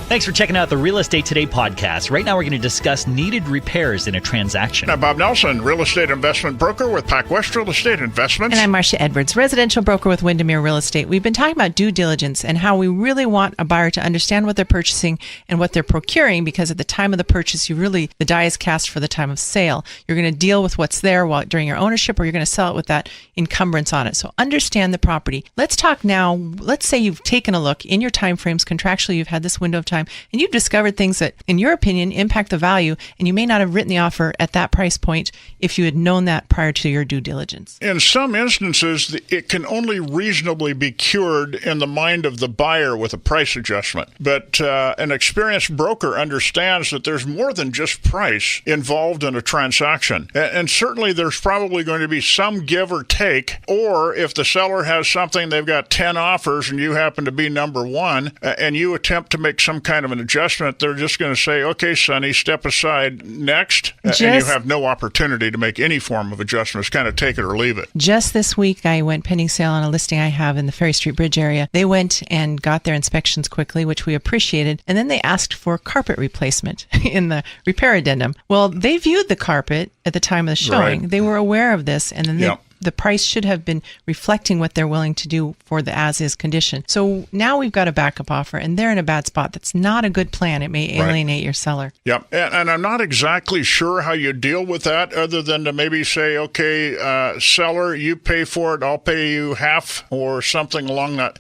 Thanks for checking out the Real Estate Today podcast. Right now, we're going to discuss needed repairs in a transaction. I'm Bob Nelson, real estate investment broker with Pacwest Real Estate Investments. And I'm Marcia Edwards, residential broker with Windermere Real Estate. We've been talking about due diligence and how we really want a buyer to understand what they're purchasing and what they're procuring, because at the time of the purchase, the die is cast for the time of sale. You're going to deal with what's there during your ownership, or you're going to sell it with that encumbrance on it. So understand the property. Let's talk now. Let's say you've taken a look in your time frames. Contractually, you've had this window of time, and you've discovered things that, in your opinion, impact the value, and you may not have written the offer at that price point if you had known that prior to your due diligence. In some instances, it can only reasonably be cured in the mind of the buyer with a price adjustment. But an experienced broker understands that there's more than just price involved in a transaction. And certainly there's probably going to be some give or take, or if the seller has something, they've got 10 offers and you happen to be number one, and you attempt to make some kind of an adjustment, they're just going to say, okay, Sonny, step aside next, and you have no opportunity to make any form of adjustments, kind of take it or leave it. Just this week, I went pending sale on a listing I have in the Ferry Street Bridge area. They went and got their inspections quickly, which we appreciated, and then they asked for carpet replacement in the repair addendum. Well, they viewed the carpet at the time of the showing. Right. They were aware of this, and then the price should have been reflecting what they're willing to do for the as-is condition. So now we've got a backup offer, and they're in a bad spot. That's not a good plan. It may alienate your seller. Yep. And I'm not exactly sure how you deal with that, other than to maybe say, okay, seller, you pay for it, I'll pay you half, or something along that.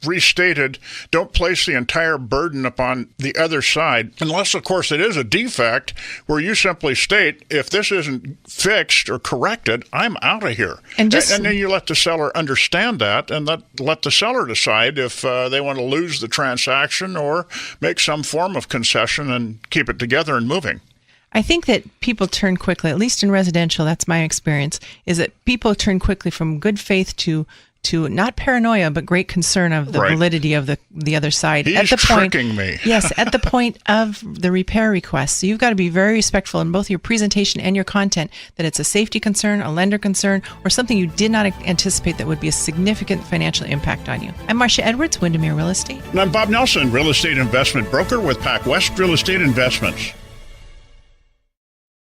Restated, don't place the entire burden upon the other side, unless, of course, it is a defect where you simply state, if this isn't fixed or corrected, I'm out of here. And then you let the seller understand that, and let the seller decide if they want to lose the transaction or make some form of concession and keep it together and moving. I think that people turn quickly, at least in residential, that's my experience, is that people turn quickly from good faith to not paranoia, but great concern of the validity of the other side. He's tricking me. Yes, at the point of the repair request. So you've got to be very respectful in both your presentation and your content, that it's a safety concern, a lender concern, or something you did not anticipate that would be a significant financial impact on you. I'm Marcia Edwards, Windermere Real Estate. And I'm Bob Nelson, real estate investment broker with Pacwest Real Estate Investments.